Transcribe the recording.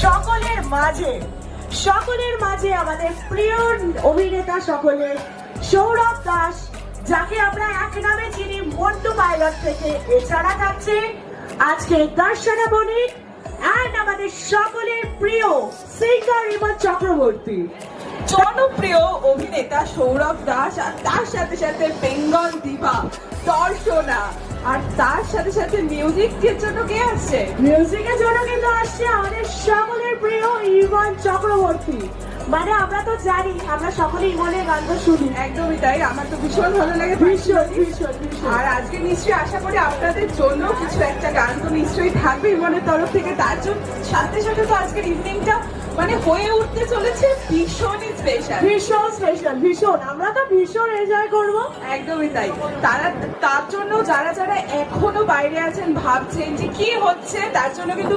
সকলের মাঝে আমাদের প্রিয় অভিনেতা সকলের সৌরভ দাস, যাকে আমরা এক নামে চিনি মন্টু পাইলট থেকে। এছাড়া থাকছে আজকে দর্শনা বণিক এন্ড আমাদের সকলের প্রিয় সিঙ্গার ইমন চক্রবর্তী। জনপ্রিয় অভিনেতা সৌরভ দাস, আর তার সাথে সাথে বেঙ্গল দিভা দর্শনা, আর তার সাথে সাথে মিউজিকের জন্য কে আসছে? মিউজিকের জন্য কিন্তু আসছে আমাদের সকলের প্রিয় ইমন চক্রবর্তী। মানে আমরা তো জানি, আমরা সকলে ইমনের গান তো শুনি। একদমই তাই, আমার তো ভীষণ ভালো লাগে। ভীষণ ভীষণ ভীষণ। আর আজকে নিশ্চয়ই আশা করি আপনাদের জন্য কিছু একটা গান তো নিশ্চয়ই থাকবে ইমনের তরফ থেকে। তার জন্য সাথে সাথে তো আজকের ইভিনিংটা মানে হয়ে উঠতে চলেছে ভীষণই স্পেশাল। ভীষণ স্পেশাল, ভীষণ। আমরা তো ভীষণ এনজয় করবো। একদমই তাই। তার জন্য যারা যারা এখনো বাইরে আছেন, ভাবছেন যে কি হচ্ছে, তার জন্য কিন্তু